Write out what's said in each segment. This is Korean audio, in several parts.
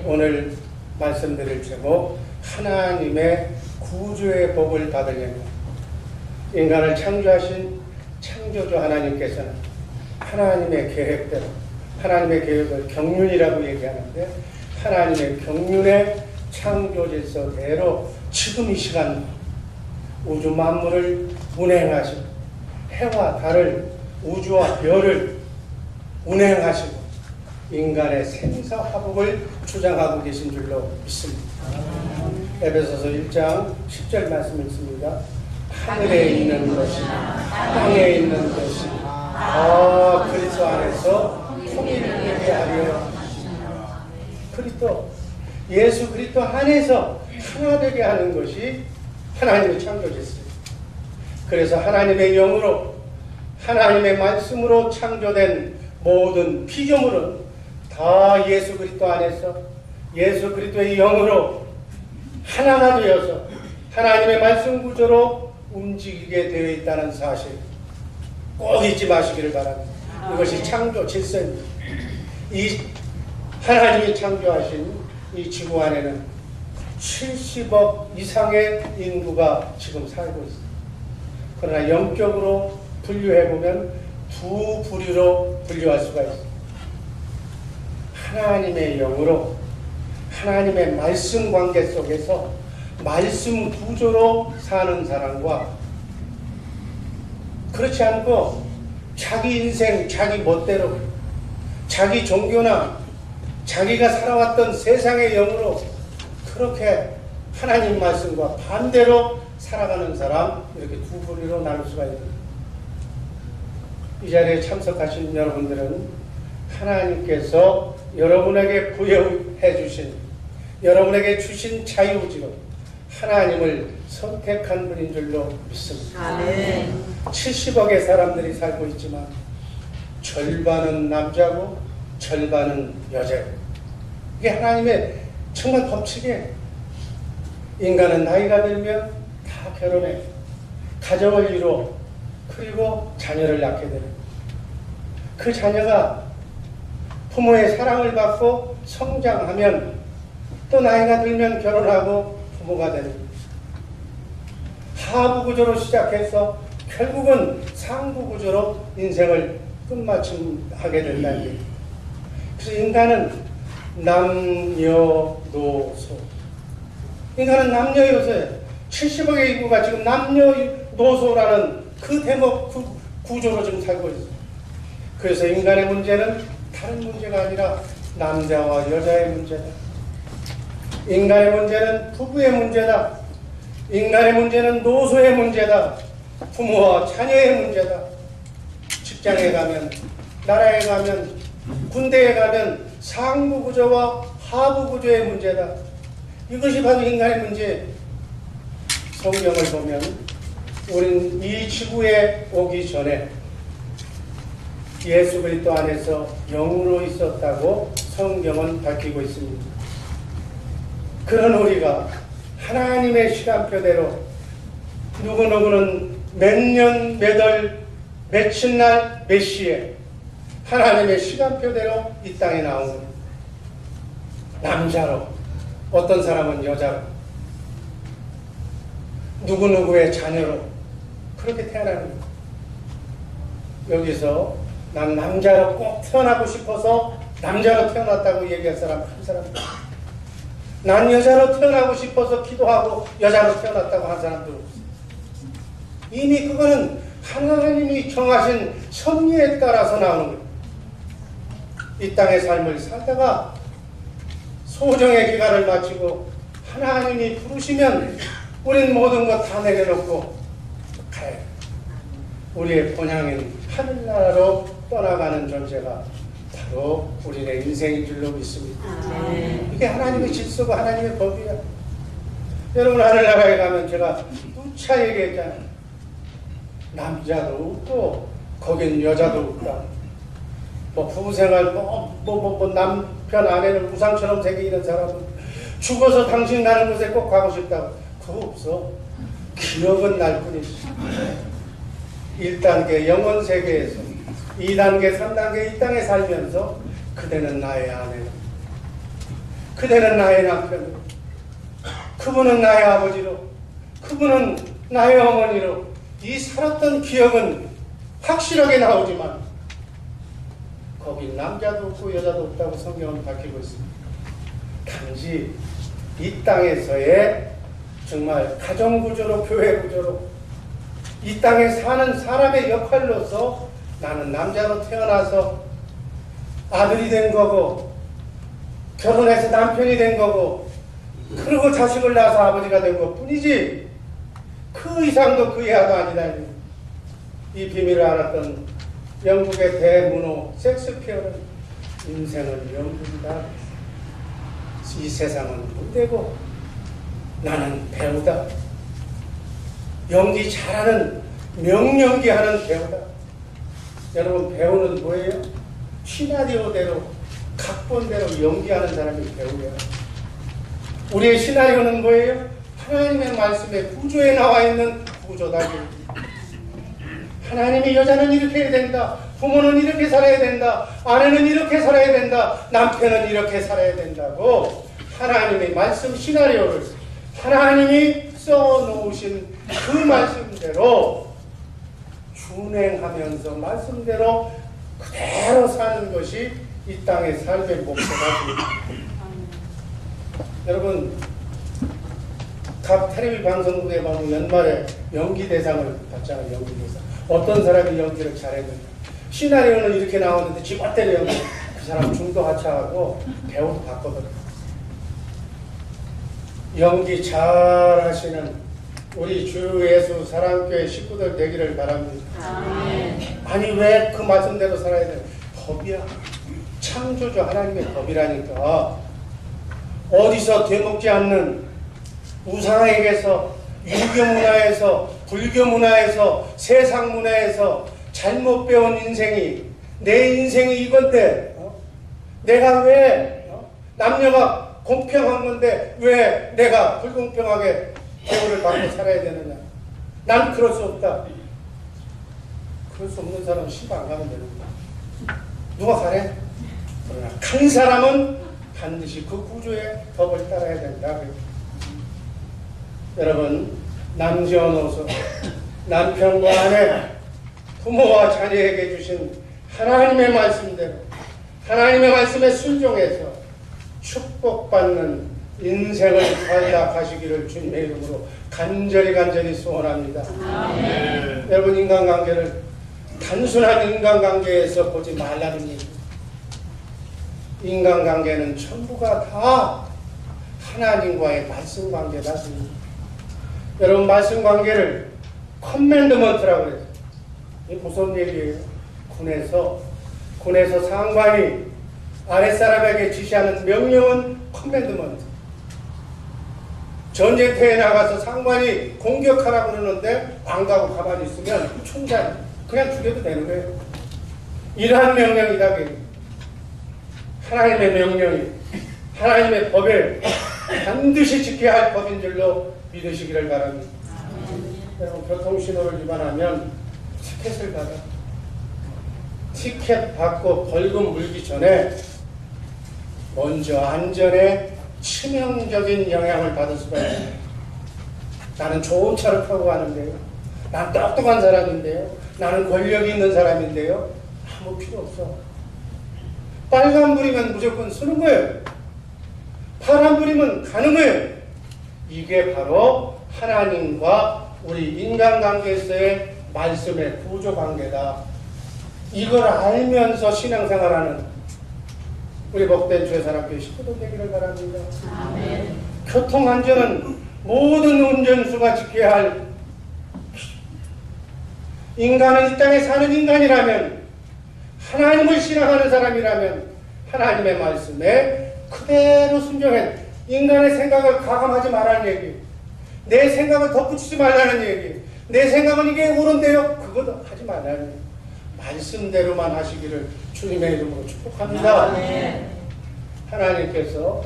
오늘 말씀드릴 제목, 하나님의 구주의 복을 받으려면 인간을 창조하신 창조주 하나님께서는 하나님의 계획대로, 하나님의 계획을 경륜이라고 얘기하는데, 하나님의 경륜의 창조 질서대로 지금 이 시간 우주 만물을 운행하시고, 해와 달을, 우주와 별을 운행하시고 인간의 생사화복을 주장하고 계신 줄로 믿습니다. 에베소서 1장 10절 말씀 읽습니다. 하늘에 있는 것이 땅에 있는 것이 다 그리스도 안에서 통일되게 하려. 그리스도, 예수 그리스도 안에서 하나 되게 하는 것이 하나님의 창조 질서입니다. 그래서 하나님의 영으로, 하나님의 말씀으로 창조된 모든 피조물은 다 예수 그리스도 안에서 예수 그리스도의 영으로 하나가 되어서 하나님의 말씀 구조로 움직이게 되어 있다는 사실 꼭 잊지 마시기를 바랍니다. 이것이 창조 질서입니다. 이 하나님이 창조하신 이 지구 안에는 70억 이상의 인구가 지금 살고 있습니다. 그러나 영적으로 분류해보면 두 부류로 분류할 수가 있습니다. 하나님의 영으로 하나님의 말씀 관계 속에서 말씀 구조로 사는 사람과, 그렇지 않고 자기 인생 자기 멋대로 자기 종교나 자기가 살아왔던 세상의 영으로 그렇게 하나님 말씀과 반대로 살아가는 사람, 이렇게 두 부류로 나눌 수가 있습니다. 이 자리에 참석하신 여러분들은 하나님께서 여러분에게 부여해 주신, 여러분에게 주신 자유의지로 하나님을 선택한 분인 줄로 믿습니다. 아멘. 70억의 사람들이 살고 있지만 절반은 남자고 절반은 여자고, 이게 하나님의 정말 법칙이에요. 인간은 나이가 들면 다 결혼해, 가정을 이루어, 그리고 자녀를 낳게 되는, 그 자녀가 부모의 사랑을 받고 성장하면 또 나이가 들면 결혼하고 부모가 되는, 하부 구조로 시작해서 결국은 상부 구조로 인생을 끝마침하게 된다는 얘기예요. 그래서 인간은 남녀노소, 인간은 남녀요소예요. 70억의 인구가 지금 남녀노소라는 그 대목 구조로 지금 살고 있어요. 그래서 인간의 문제는 다른 문제가 아니라 남자와 여자의 문제다. 인간의 문제는 부부의 문제다. 인간의 문제는 노소의 문제다. 부모와 자녀의 문제다. 직장에 가면, 나라에 가면, 군대에 가면 상부 구조와 하부 구조의 문제다. 이것이 바로 인간의 문제예요. 성경을 보면 우리는 이 지구에 오기 전에 예수 그리스도 안에서 영으로 있었다고 성경은 밝히고 있습니다. 그런 우리가 하나님의 시간표대로 누구누구는 몇 년, 몇 월, 며칠 날, 몇 시에 하나님의 시간표대로 이 땅에 나온 겁니다. 남자로, 어떤 사람은 여자로, 누구누구의 자녀로 그렇게 태어나는 겁니다. 여기서 난 남자로 꼭 태어나고 싶어서 남자로 태어났다고 얘기할 사람 한 사람도, 난 여자로 태어나고 싶어서 기도하고 여자로 태어났다고 한 사람도 없어요. 이미 그거는 하나님이 정하신 섭리에 따라서 나오는 거예요. 이 땅의 삶을 살다가 소정의 기간을 마치고 하나님이 부르시면 우린 모든 것 다 내려놓고 가요. 우리의 본향인 하늘나라로 떠나가는 존재가 바로 우리의 인생인 줄로 믿습니다. 이게 하나님의 질서고 하나님의 법이야. 여러분, 하늘나라에 가면 제가 누차 얘기했잖아요. 남자도 없고 거긴 여자도 없다. 뭐 부부생활 남편 아내를 우상처럼 새기는 사람은 죽어서 당신 가는 곳에 꼭 가고 싶다고. 그거 없어. 기억은 날 뿐이지. 1단계 영원 세계에서 2단계 3단계 이 땅에 살면서 그대는 나의 아내, 그대는 나의 남편으로, 그분은 나의 아버지로, 그분은 나의 어머니로, 이 살았던 기억은 확실하게 나오지만 거기 남자도 없고 여자도 없다고 성경은 밝히고 있습니다. 단지 이 땅에서의 정말 가정구조로, 교회구조로, 이 땅에 사는 사람의 역할로서 나는 남자로 태어나서 아들이 된 거고, 결혼해서 남편이 된 거고, 그리고 자식을 낳아서 아버지가 된 것 뿐이지 그 이상도 그 이하도 아니다. 이 비밀을 알았던 영국의 대문호 섹스피어는 인생은 연극이다. 이 세상은 무대고 나는 배우다. 연기 잘하는, 명연기하는 배우다. 여러분, 배우는 뭐예요? 시나리오대로, 각본대로 연기하는 사람이 배우야. 우리의 시나리오는 뭐예요? 하나님의 말씀에 구조에 나와 있는 구조다. 하나님이 여자는 이렇게 해야 된다, 부모는 이렇게 살아야 된다, 아내는 이렇게 살아야 된다, 남편은 이렇게 살아야 된다고 하나님의 말씀 시나리오를 하나님이 써놓으신 그 말씀대로 준행하면서 말씀대로 그대로 사는 것이 이 땅의 삶의 목표가 됩니다. 여러분, 각 텔레비 방송국에 보면 연말에 연기대상을 받잖아요. 연기대상. 어떤 사람이 연기를 잘했는지. 시나리오는 이렇게 나오는데 지멋대로 연기. 그 사람 중도 하차하고 배우도 받거든. 연기 잘하시는 우리 주 예수 사랑교회 식구들 되기를 바랍니다. 아니, 왜 그 말씀대로 살아야 돼? 법이야. 창조주 하나님의 법이라니까. 어디서 되먹지 않는 우상에게서, 유교 문화에서, 불교 문화에서, 세상 문화에서 잘못 배운 인생이, 내 인생이 이건데 내가 왜 남녀가 공평한 건데 왜 내가 불공평하게 대우를 받고 살아야 되느냐. 난 그럴 수 없다. 그럴 수 없는 사람은 시가 안 가면 되는 거야. 누가 가래? 그러나 간 사람은 반드시 그 구조의 법을 따라야 된다. 여러분, 남녀노소, 남편과 아내, 부모와 자녀에게 주신 하나님의 말씀대로, 하나님의 말씀에 순종해서 축복받는 인생을 살다 가시기를 주님의 이름으로 간절히 소원합니다. 아멘. 여러분, 인간관계를 단순한 인간관계에서 보지 말라는 얘기. 인간관계는 전부가 다 하나님과의 말씀관계다. 여러분, 말씀관계를 커맨드먼트라고 그래요. 이게 무슨 얘기예요? 군에서 상관이 아랫사람에게 지시하는 명령은 커맨드먼트. 전쟁터에 나가서 상관이 공격하라고 그러는데 안 가고 가만히 있으면 총장 그냥 죽여도 되는 거예요. 이러한 명령이다. 하나님의 명령이, 하나님의 법을 반드시 지켜야 할 법인 줄로 믿으시기를 바랍니다. 여러분, 교통신호를 위반하면 티켓을 받아. 티켓 받고 벌금 물기 전에 먼저 안전에 치명적인 영향을 받을 수가 있습니다. 나는 좋은 차를 타고 가는데요. 난 똑똑한 사람인데요. 나는 권력이 있는 사람인데요. 아무 필요 없어. 빨간불이면 무조건 쓰는 거예요. 파란불이면 가는 거예요. 이게 바로 하나님과 우리 인간관계에서의 말씀의 구조관계다. 이걸 알면서 신앙생활하는 우리 복된 주의 사랑교회 식구들 되기를 바랍니다. 아멘. 교통안전은 모든 운전수가 지켜야 할, 인간은 이 땅에 사는 인간이라면, 하나님을 신앙하는 사람이라면 하나님의 말씀에 그대로 순종해. 인간의 생각을 가감하지 말라는 얘기, 내 생각을 덧붙이지 말라는 얘기, 내 생각은 이게 옳은데요, 그것도 하지 말라는 얘기. 말씀대로만 하시기를 주님의 이름으로 축복합니다. 네. 하나님께서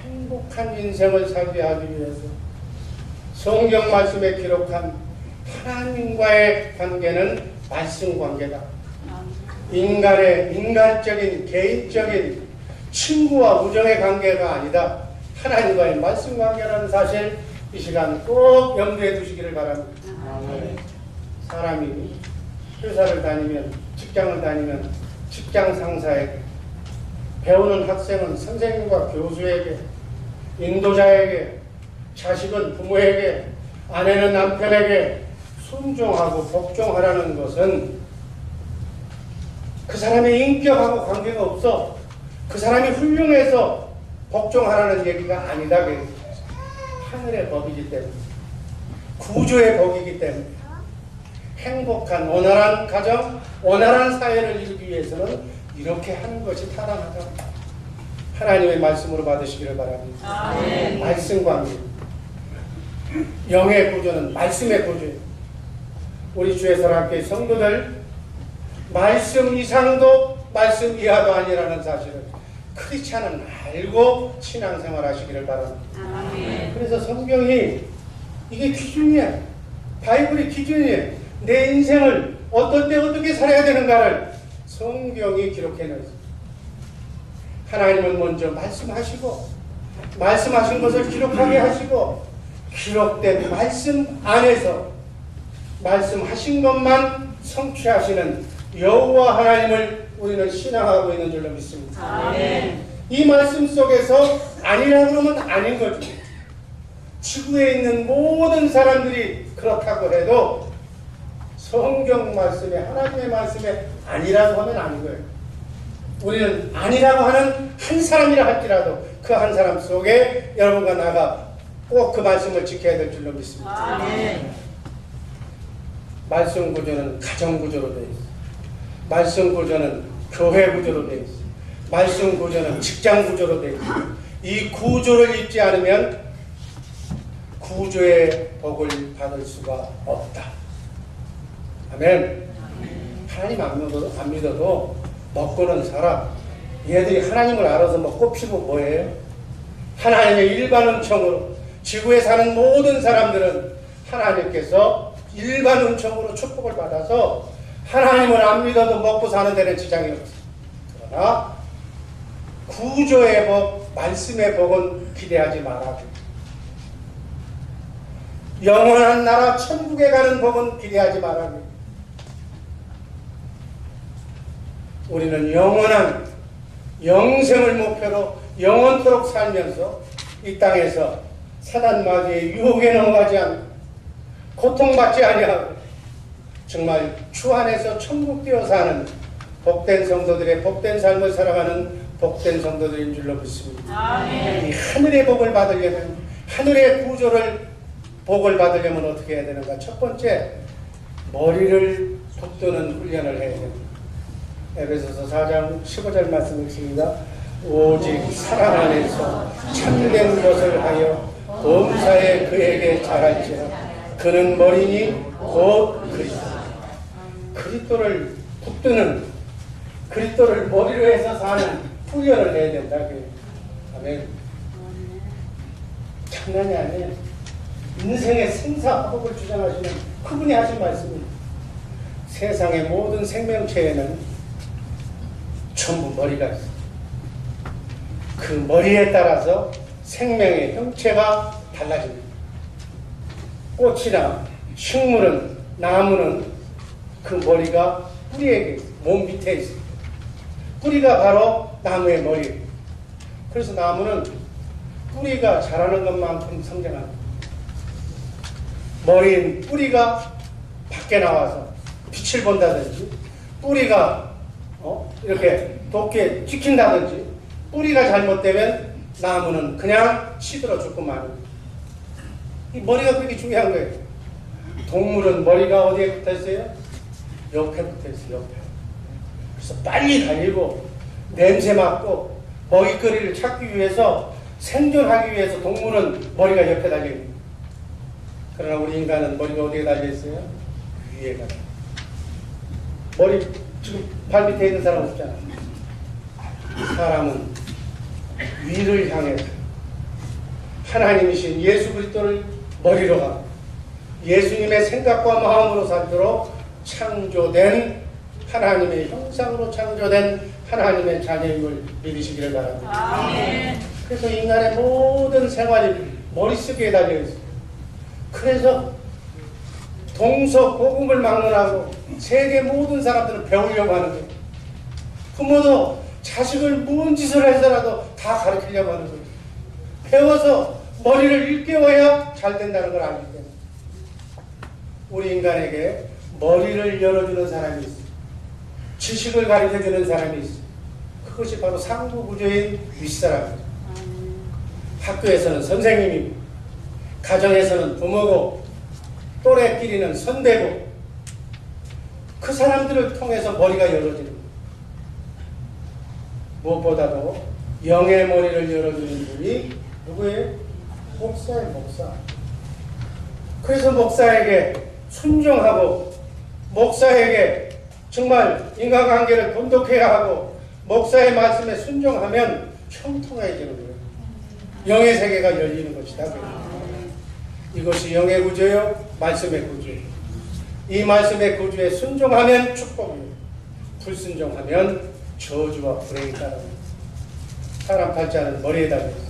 행복한 인생을 살게 하기 위해서 성경 말씀에 기록한 하나님과의 관계는 말씀 관계다. 인간의 인간적인, 개인적인, 친구와 우정의 관계가 아니다. 하나님과의 말씀 관계라는 사실 이 시간 꼭 염두에 두시기를 바랍니다. 사람이 회사를 다니면, 직장을 다니면 직장 상사에게, 배우는 학생은 선생님과 교수에게, 인도자에게, 자식은 부모에게, 아내는 남편에게 순종하고 복종하라는 것은 그 사람의 인격하고 관계가 없어. 그 사람이 훌륭해서 복종하라는 얘기가 아니다. 하늘의 법이기 때문에, 구조의 법이기 때문에 행복한 원활한 가정, 원활한 사회를 이루기 위해서는 이렇게 하는 것이 타당하다. 하나님의 말씀으로 받으시기를 바랍니다. 아멘. 말씀 관계. 영의 구조는 말씀의 구조예요. 우리 주의 사랑교회 성도들, 말씀 이상도 말씀 이하도 아니라는 사실을 크리스찬은 알고 신앙생활 하시기를 바랍니다. 아멘. 그래서 성경이 이게 기준이야. 바이블이 기준이에요. 내 인생을 어떤 때 어떻게 살아야 되는가를 성경이 기록해놨어요. 하나님은 먼저 말씀하시고, 말씀하신 것을 기록하게 하시고, 기록된 말씀 안에서 말씀하신 것만 성취하시는 여호와 하나님을 우리는 신앙하고 있는 줄로 믿습니다. 아멘. 이 말씀 속에서 아니라 그러면 아닌 거죠. 지구에 있는 모든 사람들이 그렇다고 해도 성경 말씀에, 하나님의 말씀에 아니라고 하면 아닌 거예요. 우리는 아니라고 하는 한 사람이라 할지라도 그 한 사람 속에 여러분과 나가 꼭 그 말씀을 지켜야 될 줄로 믿습니다. 아멘. 말씀 구조는 가정 구조로 되어 있어요. 말씀 구조는 교회 구조로 되어 있어요. 말씀 구조는 직장 구조로 되어 있어요. 이 구조를 잊지 않으면 구조의 복을 받을 수가 없다. 아멘. 하나님 안 믿어도 먹고는 살아. 얘들이 하나님을 알아서 뭐 꼽히고 뭐예요? 하나님의 일반 은총으로 지구에 사는 모든 사람들은 하나님께서 일반 은총으로 축복을 받아서 하나님을 안 믿어도 먹고 사는 데는 지장이 없어. 그러나 구조의 복, 말씀의 복은 기대하지 마라. 영원한 나라 천국에 가는 복은 기대하지 마라. 우리는 영원한 영생을 목표로 영원토록 살면서 이 땅에서 사단 마귀의 유혹에 넘어가지 않고 고통받지 아니하고 정말 주 안에서 천국 되어 사는 복된 성도들의 복된 삶을 살아가는 복된 성도들인 줄로 믿습니다. 아멘. 이 하늘의 복을 받으려면, 하늘의 구조를 복을 받으려면 어떻게 해야 되는가? 첫 번째, 머리를 붙드는 훈련을 해야 됩니다. 에베소서 4장 15절 말씀 읽습니다. 오직 사랑 안에서 참된 것을 하여 범사에 그에게 잘할지라. 그는 머리니 곧 그리스도. 그리스도를 붙드는, 그리스도를 머리로 해서 사는 훈련을 해야 된다. 아멘. 장난이 아니에요. 인생의 생사화복을 주장하시는 그분이 하신 말씀입니다. 세상의 모든 생명체에는 전부 머리가 있어요. 그 머리에 따라서 생명의 형체가 달라집니다. 꽃이나 식물은, 나무는 그 머리가 뿌리에 있어요. 몸 밑에 있어요. 뿌리가 바로 나무의 머리예요. 그래서 나무는 뿌리가 자라는 것만큼 성장합니다. 머리인 뿌리가 밖에 나와서 빛을 본다든지, 뿌리가 이렇게 도끼에 찍힌다든지, 뿌리가 잘못되면 나무는 그냥 시들어 죽고 마는. 이 머리가 그렇게 중요한 거예요. 동물은 머리가 어디에 붙어 있어요? 옆에 붙어 있어요. 옆에. 그래서 빨리 달리고 냄새 맡고 먹이거리를 찾기 위해서, 생존하기 위해서 동물은 머리가 옆에 달려있는. 그러나 우리 인간은 머리가 어디에 달려있어요? 위에 달려. 머리 지금 발 밑에 있는 사람 없잖아. 사람은 위를 향해서 하나님이신 예수 그리스도를 머리로 가고 예수님의 생각과 마음으로 살도록 창조된 하나님의 형상으로 창조된 하나님의 자녀임을 믿으시기를 바랍니다. 아멘. 그래서 인간의 모든 생활이 머릿속에 달려 있어요. 그래서 동서고금을 막론하고 세계 모든 사람들은 배우려고 하는 거예요. 부모도 자식을 무슨 짓을 해서라도 다 가르치려고 하는 거예요. 배워서 머리를 일깨워야 잘 된다는 걸 알기 때문에. 우리 인간에게 머리를 열어주는 사람이 있어요. 지식을 가르쳐주는 사람이 있어요. 그것이 바로 상부구조인 윗사람이죠. 학교에서는 선생님이고, 가정에서는 부모고, 또래끼리는 선배고, 그 사람들을 통해서 머리가 열어지는 거예요. 무엇보다도 영의 머리를 열어주는 분이 누구예요? 목사예요, 목사. 그래서 목사에게 순종하고, 목사에게 정말 인간관계를 돈독해야 하고, 목사의 말씀에 순종하면 형통해지는 거예요. 영의 세계가 열리는 것이다. 이것이 영의 구조요, 말씀의 구조예요. 이 말씀의 구조에 순종하면 축복이에요. 불순종하면 저주와 불행이 따릅니다. 사람 팔자는 머리에 달려있어요.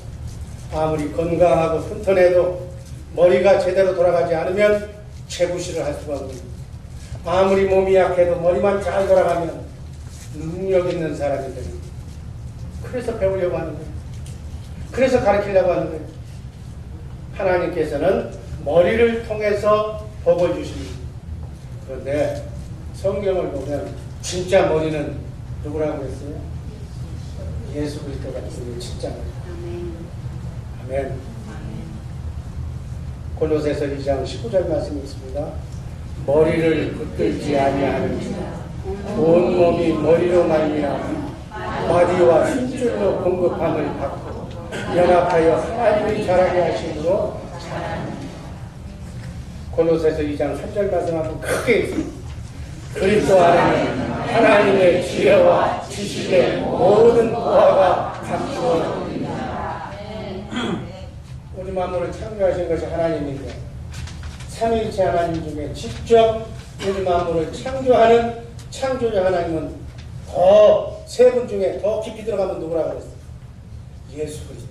아무리 건강하고 튼튼해도 머리가 제대로 돌아가지 않으면 재구실을 할 수가 없습니다. 아무리 몸이 약해도 머리만 잘 돌아가면 능력 있는 사람이 됩니다. 그래서 배우려고 하는 거예요. 그래서 가르치려고 하는 거예요. 하나님께서는 머리를 통해서 복을 주십니다. 그런데 성경을 보면 진짜 머리는 누구라고 했어요? 예수 그리스도가 있으니 진짜 머리. 아멘. 골로새서 2장 19절 말씀이 있습니다. 머리를 붙들지 아니하는지라 온 몸이 머리로 말미암아 마디와 힘줄로 공급함을 받고 연합하여 하나님이 자라게 하심으로 자랍니다. 골로새서 2장 3절 말씀 한번 크게 있습니다. 그리스도 안에는 하나님의 지혜와 지식의 모든 보화가 감추어집니다. 우리 만물을 창조하신 것이 하나님인데 삼위일체 하나님 중에 직접 우리 만물을 창조하는 창조주 하나님은 더 세 분 중에 더 깊이 들어가면 누구라고 그랬어요? 예수 그리스도.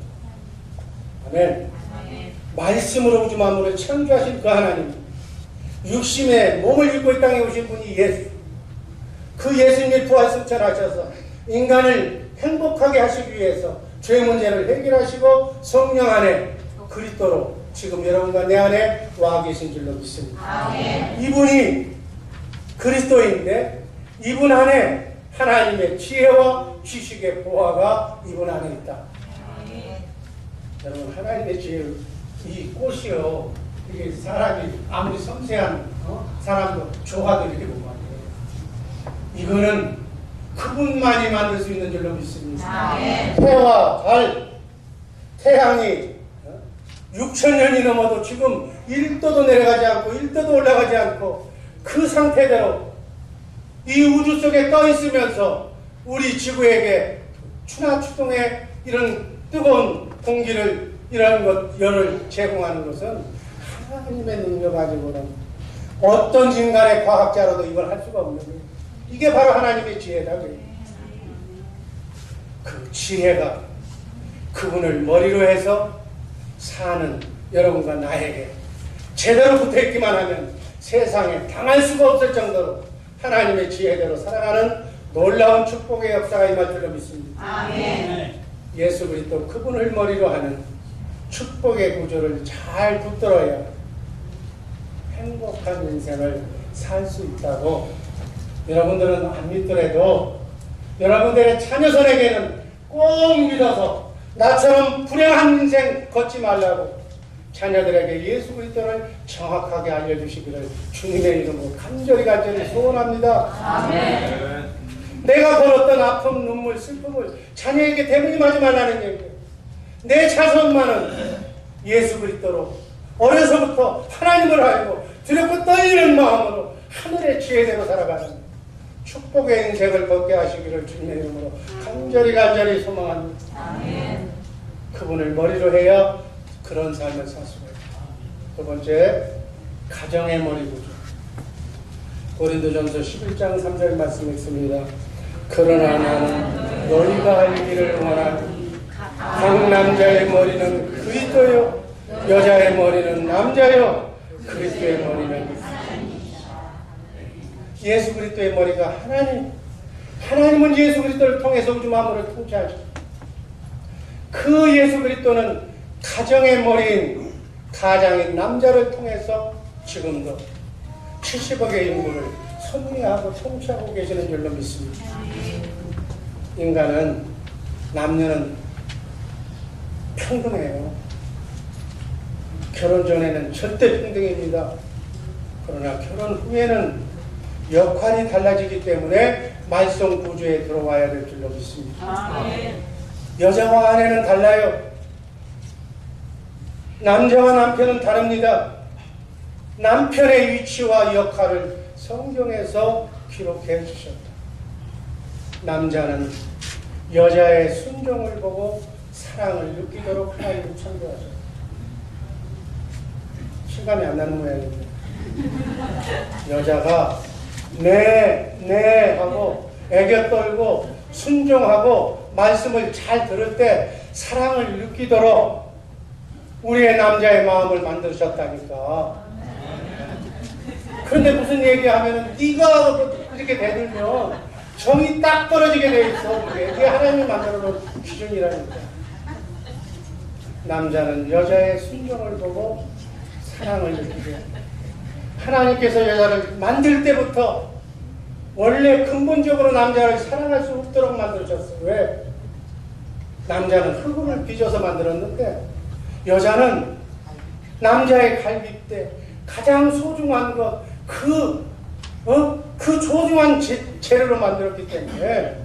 아멘. 말씀으로 우주 만물을 창조하신 그 하나님, 육신의 몸을 입고 이 땅에 오신 분이 예수. 그 예수님이 부활승천하셔서 인간을 행복하게 하시기 위해서 죄 문제를 해결하시고 성령 안에 그리스도로 지금 여러분과 내 안에 와 계신 줄로 믿습니다. 아멘. 이분이 그리스도인데 이분 안에 하나님의 지혜와 지식의 보화가 이분 안에 있다. 아멘. 여러분, 하나님의 지혜를, 이 꽃이요, 이게 사람이 아무리 섬세한 사람도 조화도 이렇게 보면 안 돼요. 이거는 그분만이 만들 수 있는 줄로 믿습니다. 아멘. 해와 달, 태양이 6,000년이 넘어도 지금 1도도 내려가지 않고 1도도 올라가지 않고 그 상태대로 이 우주 속에 떠 있으면서 우리 지구에게 추나추동의 이런 뜨거운 공기를, 이런 것, 열을 제공하는 것은 하나님의 능력 가지고는 어떤 인간의 과학자로도 이걸 할 수가 없는 거예요. 이게 바로 하나님의 지혜다. 그 지혜가 그분을 머리로 해서 사는 여러분과 나에게 제대로 붙어있기만 하면 세상에 당할 수가 없을 정도로 하나님의 지혜대로 살아가는 놀라운 축복의 역사가 임할 줄로 믿습니다. 아멘. 예수 그리스도 그분을 머리로 하는 축복의 구조를 잘 붙들어야 행복한 인생을 살 수 있다고, 여러분들은 안 믿더라도 여러분들의 자녀선에게는 꼭 믿어서 나처럼 불행한 인생 걷지 말라고 자녀들에게 예수 그리스도를 정확하게 알려주시기를 주님의 이름으로 간절히 소원합니다. 아멘. 내가 벌었던 아픔, 눈물, 슬픔을 자녀에게 대물림하지 말라는 얘기예요. 내 자손만은 예수 그리스도로 어려서부터 하나님을 알고 두렵고 떨리는 마음으로 하늘의 지혜대로 살아가는 축복의 인생을 걷게 하시기를 주님의 이름으로 간절히 소망합니다. 아멘. 그분을 머리로 해야 그런 삶을 살 수가 있다. 두 번째, 가정의 머리 구조. 고린도전서 11장 3절 말씀 있습니다. 그러나 나는 너희가 알기를 원하니 각 남자의 머리는 그리스도요 여자의 머리는 남자요 그리스도의 머리는 예수 그리스도의 머리가 하나님은 예수 그리스도를 통해서 우주 만물을 통치하죠. 그 예수 그리스도는 가정의 머리인 가장인 남자를 통해서 지금도 70억의 인구를 섭리하고 통치하고 계시는 줄로 믿습니다. 인간은 남녀는 평등해요. 결혼 전에는 절대 평등입니다. 그러나 결혼 후에는 역할이 달라지기 때문에 말성 구조에 들어와야 될 줄로 믿습니다. 여자와 아내는 달라요. 남자와 남편은 다릅니다. 남편의 위치와 역할을 성경에서 기록해 주셨다. 남자는 여자의 순종을 보고 사랑을 느끼도록 하나님 창조하셨다. 실감이 안 나는 모양입니다. 여자가 네 하고 애교 떨고 순종하고 말씀을 잘 들을 때 사랑을 느끼도록 우리의 남자의 마음을 만드셨다니까. 그런데 무슨 얘기하면 네가 그렇게 대들면 정이 딱 떨어지게 돼 있어. 그게 하나님이 만들어 놓은 기준이라니까. 남자는 여자의 순종을 보고 사랑을 느끼게 합니다. 하나님께서 여자를 만들 때부터 원래 근본적으로 남자를 사랑할 수 없도록 만드셨어요. 왜? 남자는 흙을 빚어서 만들었는데 여자는 남자의 갈빗대 가장 소중한 것 그 소중한 재료로 만들었기 때문에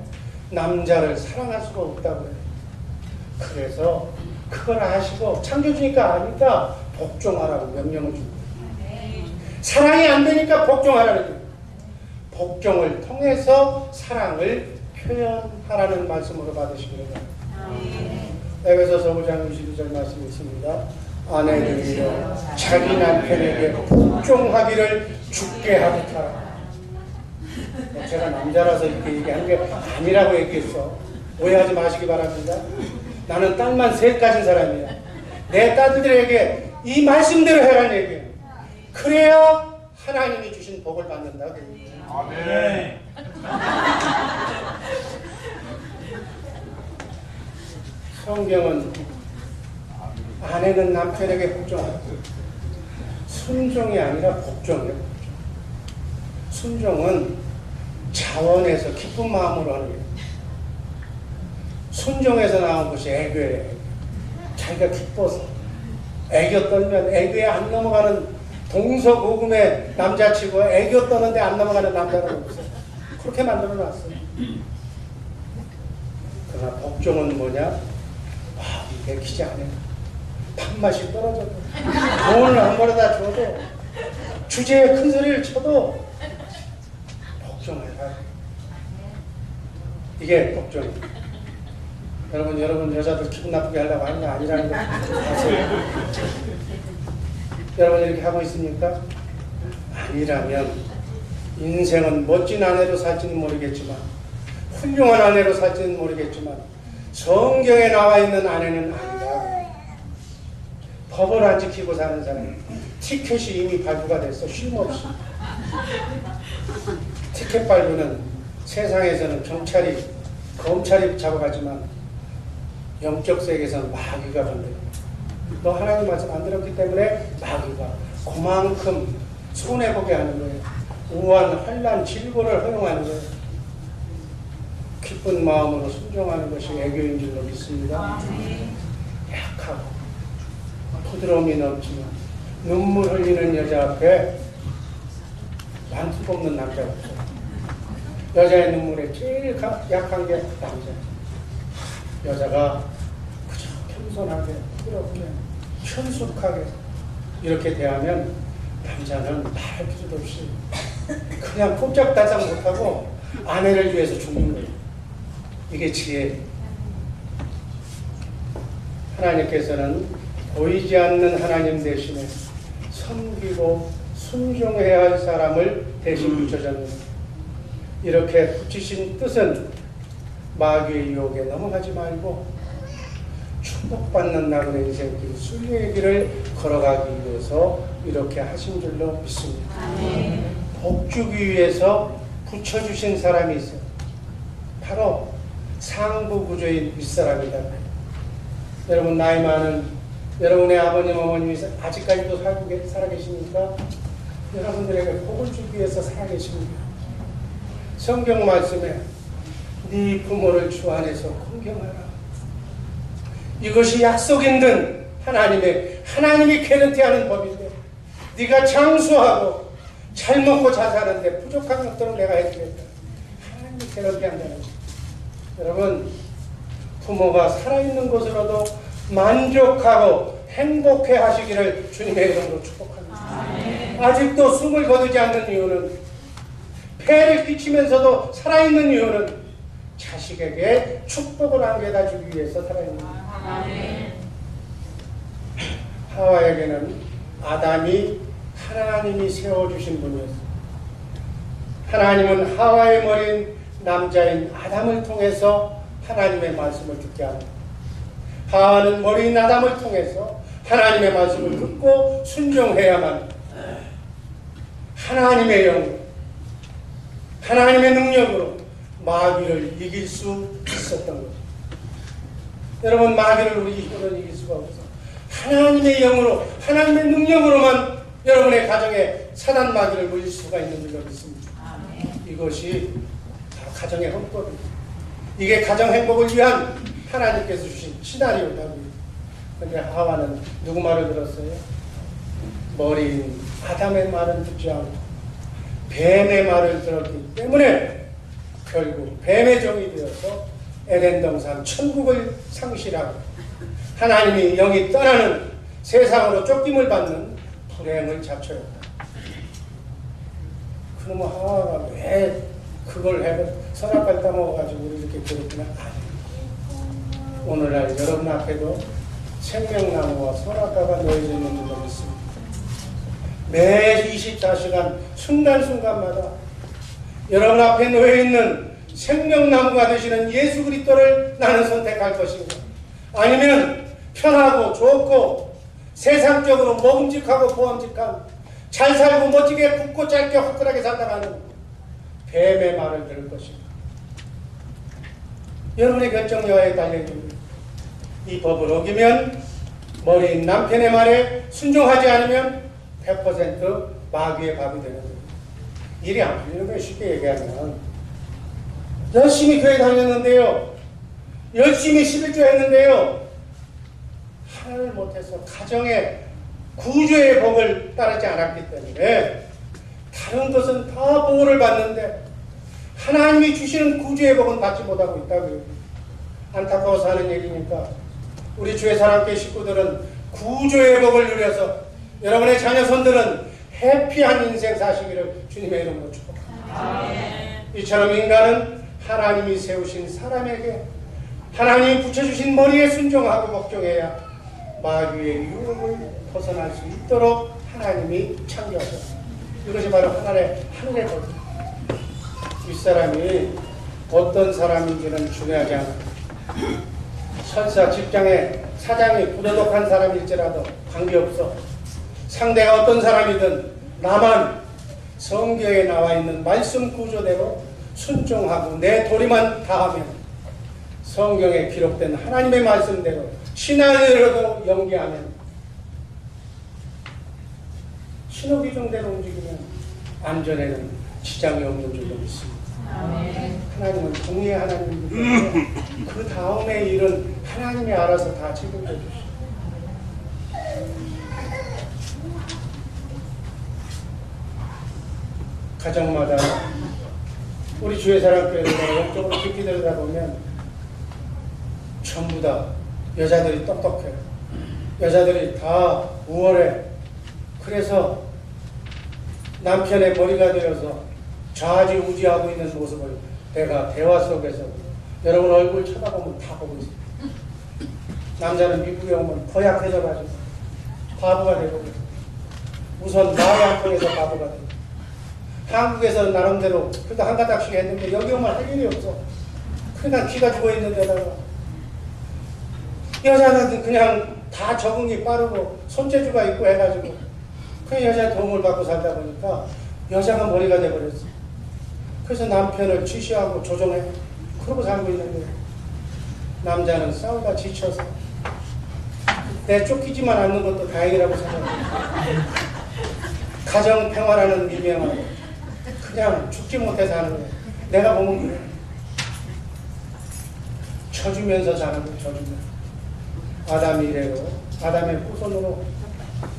남자를 사랑할 수가 없다고 해요. 그래서 그걸 아시고 창조주니까 아니까 복종하라고 명령을 줍니다. 사랑이 안 되니까 복종하라는 거예요. 복종을 통해서 사랑을 표현하라는 말씀으로 받으시기를 바랍니다. 에베소서 5장 22절 말씀이 있습니다. 아내들이여 자기 남편에게 복종하기를 주께 하듯하라. 제가 남자라서 이렇게 얘기한 게 아니라고 얘기했어. 오해하지 마시기 바랍니다. 나는 딸만 셋 가진 사람이야. 내 딸들에게 이 말씀대로 해라는 얘기예요. 그래야 하나님이 주신 복을 받는다. 아멘. 성경은 아내는 남편에게 복종하라. 순종이 아니라 복종이에요. 순종은 자원에서 기쁜 마음으로 하는 거예요. 순종에서 나온 것이 애교예요. 자기가 기뻐서 애교 떨면 애교에 안 넘어가는 동서고금의 남자치고 애교 떠는데 안 넘어가는 남자는 없어요. 그렇게 만들어 놨어요. 그러나 복종은 뭐냐? 이게 기지 않아요. 밥맛이 떨어져도 돈을 한 벌에다 줘도 주제에 큰 소리를 쳐도 복종해라. 이게 복종입니다. 여러분 여자들 기분 나쁘게 하려고 하는 게 아니라는 거 아세요? 여러분 이렇게 하고 있습니까? 아니라면 인생은 멋진 아내로 살지는 모르겠지만 훌륭한 아내로 살지는 모르겠지만 성경에 나와 있는 아내는 아니다. 법을 안 지키고 사는 사람 티켓이 이미 발부가 됐어. 쉼없이. 티켓 발부는 세상에서는 경찰이 검찰이 잡아가지만 영적 세계에서는 마귀가 건드려. 너 하나님 말씀 안 들었기 때문에 마귀가 그만큼 손해보게 하는 거예요. 우한, 환난, 질고를 허용하는 거예요. 기쁜 마음으로 순종하는 것이 애교인 줄로 믿습니다. 약하고 부드러움이 넘치면 눈물 흘리는 여자 앞에 만투 뽑는 남자가 없어요. 여자의 눈물에 제일 약한 게 남자. 여자가 그저 겸손하게 부드럽게 현숙하게 이렇게 대하면 남자는 말할 필요도 없이 그냥 꼼짝달싹 못하고 아내를 위해서 죽는 거예요. 이게 지혜예요. 하나님께서는 보이지 않는 하나님 대신에 섬기고 순종해야 할 사람을 대신 붙여줬는데, 이렇게 붙이신 뜻은 마귀의 유혹에 넘어가지 말고 축복받는 나그네 인생길, 순례의 길을 걸어가기 위해서 이렇게 하신 줄로 믿습니다. 복 주기 위해서 붙여주신 사람이 있어요. 바로 상부 구조인 윗사람이다. 여러분, 나이 많은 여러분의 아버님, 어머님이 아직까지도 살아계십니까? 여러분들에게 복을 주기 위해서 살아계십니다. 성경 말씀에 네 부모를 주 안에서 공경하라. 이것이 약속인 듯 하나님이 개런티하는 법인데, 네가 장수하고 잘 먹고 잘 사는데 부족한 것들은 내가 해주겠다. 하나님이 개런티한다는 거예요. 여러분, 부모가 살아있는 것으로도 만족하고 행복해 하시기를 주님의 이름으로 축복합니다. 아직도 숨을 거두지 않는 이유는, 폐를 끼치면서도 살아있는 이유는 자식에게 축복을 안겨다 주기 위해서 살아있는 거예요. 하와에게는 아담이 하나님이 세워주신 분이었어요. 하나님은 하와의 머리인 남자인 아담을 통해서 하나님의 말씀을 듣게 합니다. 하와는 머리인 아담을 통해서 하나님의 말씀을 듣고 순종해야만 하나님의 영으로, 하나님의 능력으로 마귀를 이길 수 있었던 거죠. 여러분, 마귀를 우리 힘으로 이길 수가 없어. 하나님의 영으로, 하나님의 능력으로만 여러분의 가정에 사단 마귀를 물릴 수가 있는 줄로 믿습니다. 이것이 바로 가정의 헌법입니다. 이게 가정 행복을 위한 하나님께서 주신 시나리오다. 그런데 하와는 누구 말을 들었어요? 머리인 아담의 말은 듣지 않고 뱀의 말을 들었기 때문에 결국 뱀의 종이 되어서 에덴 동산 천국을 상실하고 하나님이 영이 떠나는 세상으로 쫓김을 받는 불행을 자초했다. 그러면 하와가 왜 그걸 해서 선악과를 따먹어가지고 이렇게 그랬구나. 오늘날 여러분 앞에도 생명나무와 선악과가 놓여져 있는 줄로 믿습니다. 매 24시간 순간순간마다 여러분 앞에 놓여있는 생명나무가 되시는 예수 그리스도를 나는 선택할 것인가? 아니면 편하고 좋고 세상적으로 먹음직하고 보암직한 잘 살고 멋지게 굵고 짧게 화끈하게 살다가는 뱀의 말을 들을 것인가? 여러분의 결정여하에 달려있습니다. 이 법을 어기면 머리인 남편의 말에 순종하지 않으면 100% 마귀의 밥이 되는 거예요. 일이 안 풀리는 거예요. 쉽게 얘기하면. 열심히 교회 다녔는데요, 열심히 11조 했는데요, 하나를 못해서 가정의 구조의 복을 따르지 않았기 때문에 다른 것은 다 보호를 받는데 하나님이 주시는 구조의 복은 받지 못하고 있다고요. 안타까워서 하는 얘기니까 우리 주의 사랑교회 식구들은 구조의 복을 누려서 여러분의 자녀손들은 해피한 인생 사시기를 주님의 이름으로 축복합니다. 이처럼 인간은 하나님이 세우신 사람에게 하나님이 붙여주신 머리에 순종하고 복종해야 마귀의 유혹을 벗어날 수 있도록 하나님이 창조하셨습니다. 이것이 바로 하늘의 법입니다. 윗사람이 어떤 사람인지는 중요하지 않아요. 설사 직장의 사장이 부도덕한 사람일지라도 관계없어. 상대가 어떤 사람이든 나만 성경에 나와 있는 말씀 구조대로 순종하고 내 도리만 다하면 성경에 기록된 하나님의 말씀대로 신앙으로도 연기하면 신호기종대로 움직이면 안전에는 지장이 없는 줄로 믿습니다. 하나님은 공의의 하나님이기 때문에 그 다음의 일은 하나님이 알아서 다 책임져 주시죠. 가정마다 우리 주의 사랑교회에서 영적으로 깊이 들여다보면 전부 다 여자들이 똑똑해요. 여자들이 다 우월해. 그래서 남편의 머리가 되어서 좌지우지하고 있는 모습을 내가 대화 속에서 여러분 얼굴 쳐다보면 다 보고 있어요. 남자는 미국에 오면 고약해져가지고 바보가 되고 우선 말이 안 통해서 바보가 돼. 한국에서 나름대로 그래도 한 가닥씩 했는데 여기 오면 할 일이 없어. 그러니까 기가 죽어 있는 데다가 여자는 그냥 다 적응이 빠르고 손재주가 있고 해가지고 그 여자의 도움을 받고 살다 보니까 여자가 머리가 돼버렸어. 그래서 남편을 취시하고 조종해. 그러고 살고 있는 거예요. 남자는 싸우다 지쳐서 내 쫓기지만 않는 것도 다행이라고 생각해. 가정 평화라는 미명하고 그냥 죽지 못해 사는 거예요. 내가 보면 그래. 져주면서 사는 거예요. 져주면서. 아담 이래로 아담의 후손으로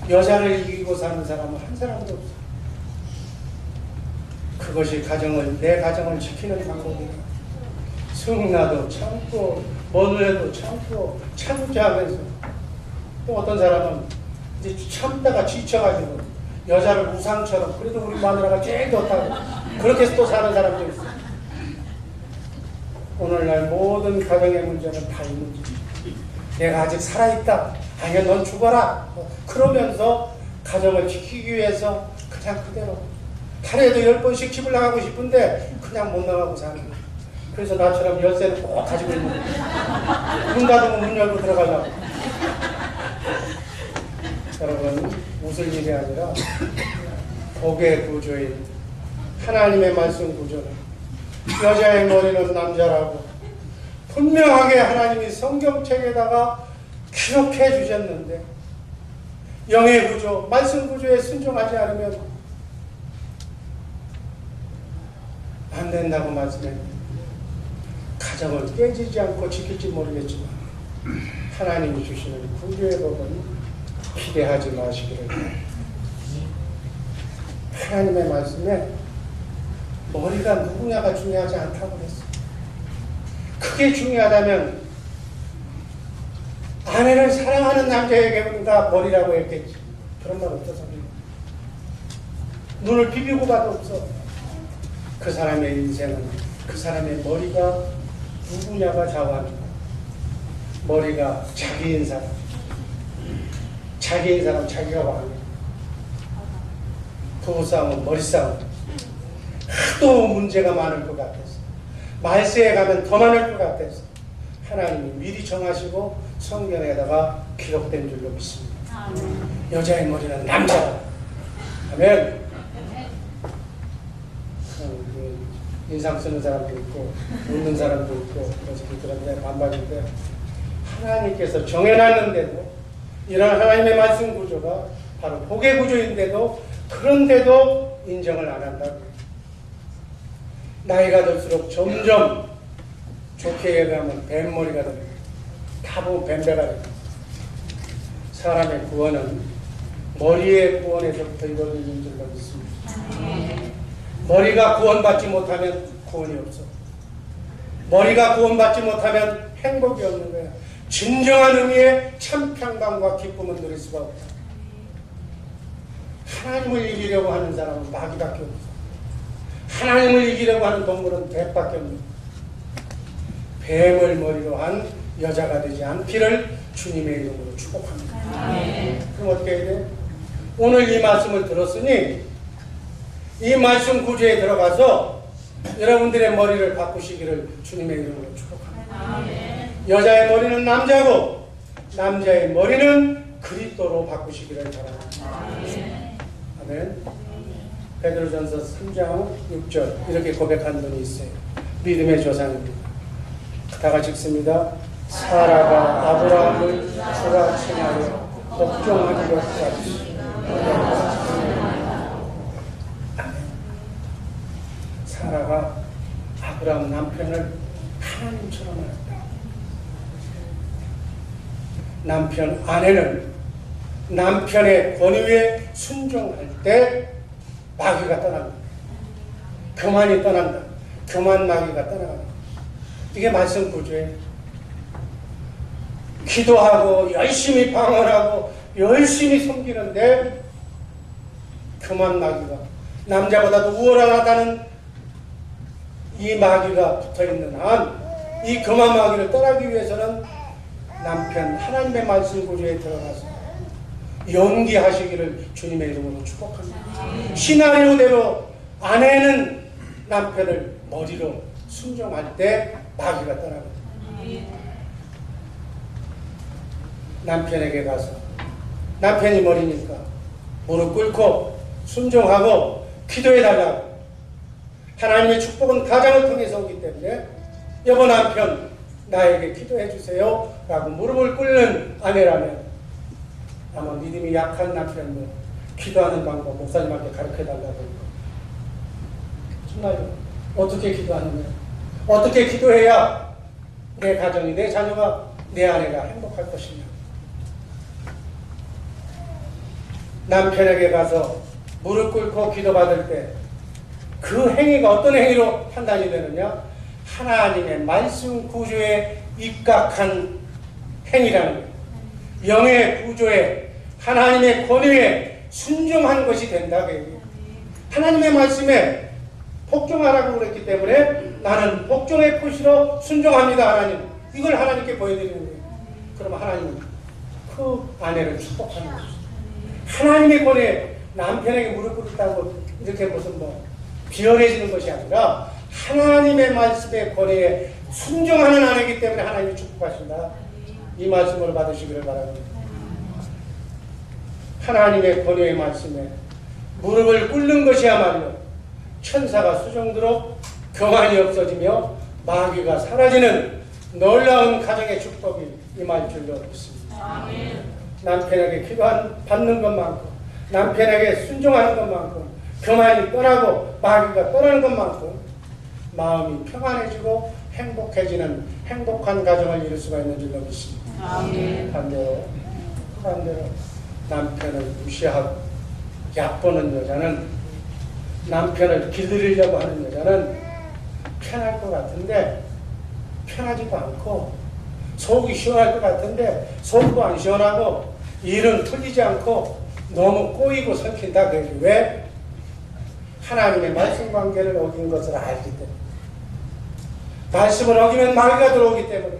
여자를 이기고 사는 사람은 한 사람도 없어. 그것이 내 가정을 지키는 방법이야. 승나도 참고 며느리도 참고 참자하면서 또 어떤 사람은 이제 참다가 지쳐가지고 여자를 우상처럼 그래도 우리 마누라가 제일 좋다고 그렇게 해서 또 사는 사람도 있어. 오늘날 모든 가정의 문제는 다 이 문제지. 내가 아직 살아있다. 아니야 넌 죽어라. 그러면서 가정을 지키기 위해서 그냥 그대로 하루에도 10번씩 집을 나가고 싶은데 그냥 못 나가고 사는 거야. 그래서 나처럼 열쇠를 꼭 가지고 있는 거야. 문 닫으면 문 열고 들어가려고. 여러분 웃을 일이 아니라 복의 구조인 하나님의 말씀 구조는 여자의 머리는 남자라고 분명하게 하나님이 성경책에다가 기록해 주셨는데 영의 구조, 말씀 구조에 순종하지 않으면 안 된다고 말씀했는데 가정을 깨지지 않고 지킬지 모르겠지만 하나님이 주시는 구조의 법은 기대하지 마시기를 바랍니다. 하나님의 말씀에 머리가 누구냐가 중요하지 않다고 그랬어요. 그게 중요하다면 아내를 사랑하는 남자에게는 다 머리라고 했겠지. 그런 말 없어서 눈을 비비고 봐도 없어. 그 사람의 인생은 그 사람의 머리가 누구냐가 좌우합니다. 머리가 자기인 사람, 자기가 왕이야. 부부싸움은 머리싸움. 하도 문제가 많을 것 같아서 말세에 가면 더 많을 것 같아서 하나님이 미리 정하시고 성경에다가 기록된 줄로 믿습니다. 여자의 머리는 남자. 아멘. 인상 쓰는 사람도 있고 웃는 사람도 있고 그래서 그런데 반박인데 하나님께서 정해놨는데도 이런 하나님의 말씀 구조가 바로 복의 구조인데도 그런데도 인정을 안 한다고. 나이가 들수록 점점 좋게 얘기하면 뱀머리가 됩니다. 다 보면 뱀배가 됩니다. 사람의 구원은 머리의 구원에서부터 이루어지는 줄로 믿습니다. 머리가 구원받지 못하면 구원이 없어. 머리가 구원받지 못하면 행복이 없는 거야. 진정한 의미의 참 평강과 기쁨은 누릴 수가 없다. 하나님을 이기려고 하는 사람은 마귀밖에 없어. 하나님을 이기려고 하는 동물은 뱀밖에 없는 거야. 뱀을 머리로 한 여자가 되지 않기를 주님의 이름으로 축복합니다. 그럼 어떻게 해야 돼? 오늘 이 말씀을 들었으니 이 말씀 구조에 들어가서 여러분들의 머리를 바꾸시기를 주님의 이름으로 축복합니다. 여자의 머리는 남자고 남자의 머리는 그리스도로 바꾸시기를 바랍니다. 아멘. 베드로전서 3장 6절 이렇게 고백한 분이 있어요. 믿음의 조상입니다. 다 같이 읽습니다. 사라가 아브라함을 주라 칭하여 복종하는 것 같이 사라가 아브라함 남편을 하나님처럼 알았다. 남편 아내는 남편의 권위에 순종할 때 마귀가 떠납니다. 교만이 떠난다. 교만 마귀가 떠나간다. 이게 말씀 구조예요. 기도하고 열심히 방언하고 열심히 섬기는데 교만 마귀가 남자보다도 우월하다는 이 마귀가 붙어있는 한 이 교만 마귀를 떠나기 위해서는 남편 하나님의 말씀 구조에 들어가서 연기하시기를 주님의 이름으로 축복합니다. 시나리오대로 아내는 남편을 머리로 순종할 때 마귀가 떠나거든요. 남편에게 가서 남편이 머리니까 무릎 꿇고 순종하고 기도해달라고. 하나님의 축복은 가정을 통해서 오기 때문에 여보 남편 나에게 기도해 주세요 라고 무릎을 꿇는 아내라면 아마 믿음이 약한 남편도 기도하는 방법 목사님한테 가르쳐달라고. 정말요. 어떻게 기도하느냐, 어떻게 기도해야 내 가정이, 내 자녀가, 내 아내가 행복할 것이냐. 남편에게 가서 무릎 꿇고 기도받을 때 그 행위가 어떤 행위로 판단이 되느냐? 하나님의 말씀 구조에 입각한 행위라는 거예요. 영의 구조에 하나님의 권위에 순종한 것이 된다. 하나님의 말씀에 복종하라고 그랬기 때문에 나는 복종의 표시로 순종합니다. 하나님. 이걸 하나님께 보여드리는 거예요. 그러면 하나님은 그 아내를 축복하는 거죠. 하나님의 권위에 남편에게 무릎 꿇었다고 이렇게 무슨 비열해지는 것이 아니라 하나님의 말씀의 권위에 순종하는 아내이기 때문에 하나님이 축복하신다. 이 말씀을 받으시기를 바랍니다. 하나님의 권위의 말씀에 무릎을 꿇는 것이야말로 천사가 수종드로 교만이 없어지며 마귀가 사라지는 놀라운 가정의 축복이 임할 줄로 믿습니다. 아멘. 남편에게 기도받는 것만큼, 남편에게 순종하는 것만큼, 교만이 떠나고 마귀가 떠나는 것만큼 마음이 평안해지고 행복해지는 행복한 가정을 이룰 수가 있는 줄로 믿습니다. 아멘. 반대로 남편을 무시하고 얕보는 여자는, 남편을 길들이려고 하는 여자는 편할 것 같은데 편하지도 않고, 속이 시원할 것 같은데 속도 안 시원하고, 일은 풀리지 않고 너무 꼬이고 설킨다. 왜? 하나님의 말씀 관계를 어긴 것을 알기 때문에. 말씀을 어기면 마귀가 들어오기 때문에,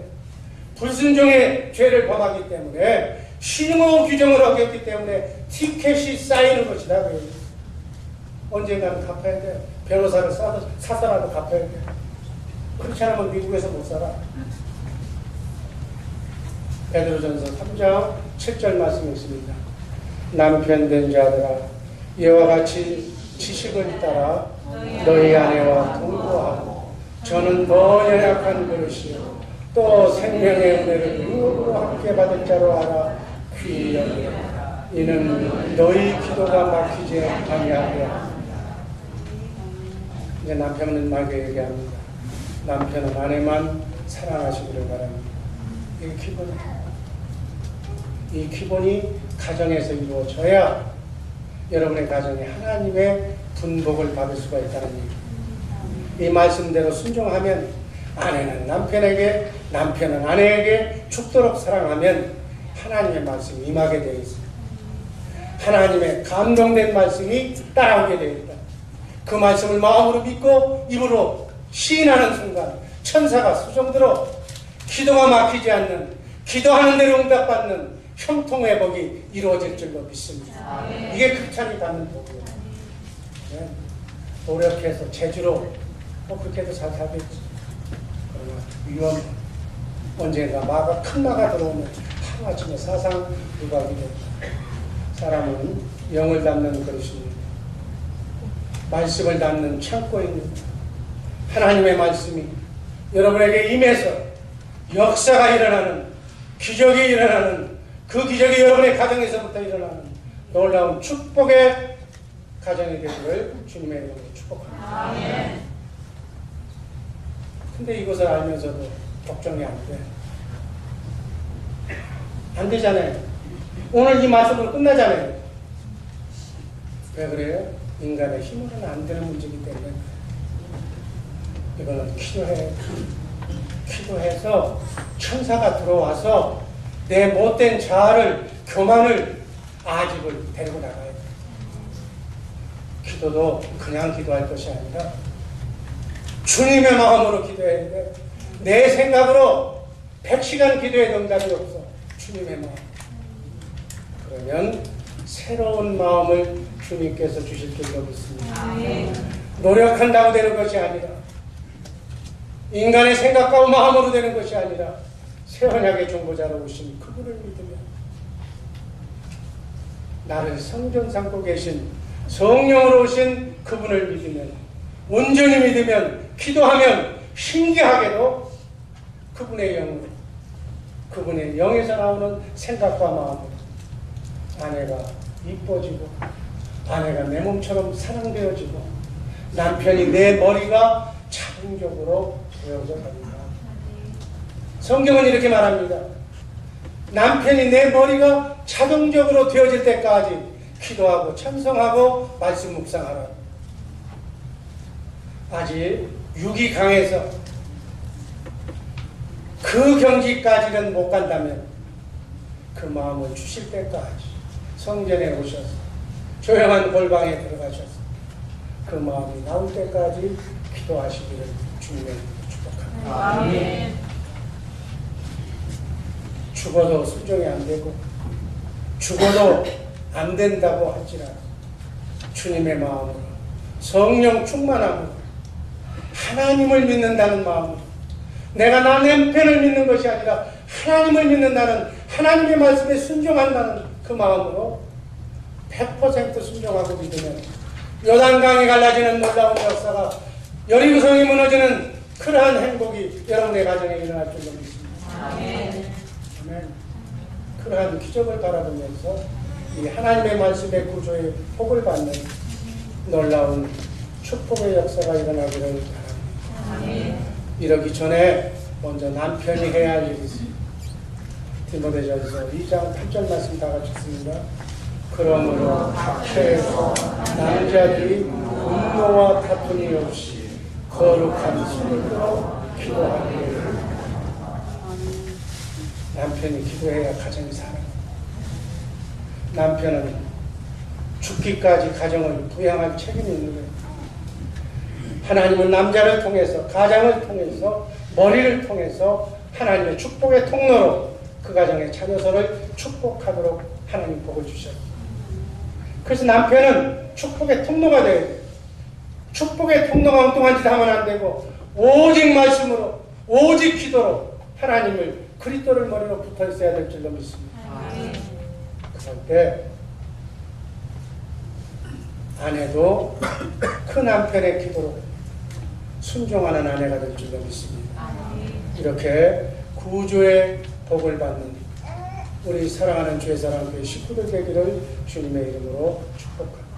불순종의 죄를 범하기 때문에, 심호 규정을 어겼기 때문에 티켓이 쌓이는 것이다. 언젠가는 갚아야 돼요. 변호사를 사서라도 갚아야 돼요. 그렇지 않으면 미국에서 못 살아. 베드로전서 3장 7절 말씀이 있습니다. 남편 된 자들아, 이와 같이 지식을 따라 너희 아내와 동거하고, 저는 더 연약한 그릇이요 또 생명의 은혜를 유업으로 함께 받을 자로 알아 귀히 여기라. 이는 너희 기도가 막히지 아니하게. 이제 남편은 말게 얘기합니다. 남편은 아내만 사랑하시기를 바랍니다. 이게 기본이에요. 이 기본이 가정에서 이루어져야 여러분의 가정이 하나님의 분복을 받을 수가 있다는 얘기입니다. 이 말씀대로 순종하면 아내는 남편에게, 남편은 아내에게 죽도록 사랑하면 하나님의 말씀이 임하게 되어 있습니다. 하나님의 감동된 말씀이 따라오게 되어 있다. 그 말씀을 마음으로 믿고 입으로 시인하는 순간 천사가 수종들어 기도가 막히지 않는, 기도하는 대로 응답받는 형통회복이 이루어질 줄로 믿습니다. 이게 크리스찬이 갖는 복이에요. 네. 노력해서 제주로 그렇게 해도 잘 살겠지. 그러나 위험, 언젠가 큰 마가 들어오면 하루아침에 사상 누각이 됩니다. 사람은 영을 담는 그릇입니다. 말씀을 담는 창고입니다. 하나님의 말씀이 여러분에게 임해서 역사가 일어나는, 기적이 일어나는, 그 기적이 여러분의 가정에서부터 일어나는 놀라운 축복의 가정이 되기를 주님의 이름으로 축복합니다. 아멘. 근데 이것을 알면서도 걱정이 안 돼. 안 되잖아요. 오늘 이 말씀으로 끝나잖아요. 왜 그래요? 인간의 힘으로는 안 되는 문제이기 때문에 이거는 기도해서 천사가 들어와서 내 못된 자아를, 교만을, 아집을 데리고 나가야 돼. 기도도 그냥 기도할 것이 아니라 주님의 마음으로 기도해야 돼. 내 생각으로 100시간 기도해도 응답이 없어. 주님의 마음. 그러면 새로운 마음을 주님께서 주실 줄로 믿습니다. 노력한다고 되는 것이 아니라 인간의 생각과 마음으로 되는 것이 아니라 새 언약의 중보자로 오신 그분을 믿으면, 나를 성전 삼고 계신 성령으로 오신 그분을 믿으면, 온전히 믿으면, 기도하면 신기하게도 그분의 영으로, 그분의 영에서 나오는 생각과 마음으로 아내가 이뻐지고, 아내가 내 몸처럼 사랑되어지고, 남편이 내 머리가 자동적으로 되어져 갑니다. 성경은 이렇게 말합니다. 남편이 내 머리가 자동적으로 되어질 때까지 기도하고 찬송하고 말씀 묵상하라. 아직 육이 강해서 그 경지까지는 못 간다면 그 마음을 주실 때까지 성전에 오셔서 조용한 골방에 들어가셔서 그 마음이 나올 때까지 기도하시기를 주님의 축복합니다. 아멘. 죽어도 순종이 안 되고 죽어도 안 된다고 할지라도 주님의 마음으로, 성령 충만함으로, 하나님을 믿는다는 마음으로, 내가 나 남편을 믿는 것이 아니라 하나님을 믿는다는, 하나님의 말씀에 순종한다는 그 마음으로 100% 순종하고 믿으면 요단강이 갈라지는 놀라운 역사가, 여리고성이 무너지는 그러한 행복이 여러분의 가정에 일어날 줄로 믿습니다. 아멘. 그러한 기적을 바라보면서 이 하나님의 말씀의 구조의 복을 받는 놀라운 축복의 역사가 일어나기를 바랍니다. 아멘. 이러기 전에 먼저 남편이 해야 할 일이 있습니다. 디모데전서 2장 8절 말씀 다 같이 읽습니다. 그러므로 학교에서 남자들이 분노와 다툼이 없이 거룩한 손으로 기도하기를. 남편이 기도해야 가정이 살아요. 남편은 죽기까지 가정을 부양할 책임이 있는 거예요. 하나님은 남자를 통해서, 가장을 통해서, 머리를 통해서 하나님의 축복의 통로로 그 가정의 자녀서를 축복하도록 하나님 복을 주셨어요. 그래서 남편은 축복의 통로가 돼야 돼요. 축복의 통로가 엉뚱한 짓 하면 안 되고, 오직 말씀으로, 오직 기도로 하나님을, 그리스도를 머리로 붙어 있어야 될 줄로 믿습니다. 그럴 때 아내도 그 남편의 기도로 순종하는 아내가 될 줄로 믿습니다. 이렇게 구주의 복을 받는 우리 사랑하는 주의 사랑교회 식구들 되기를 주님의 이름으로 축복합니다.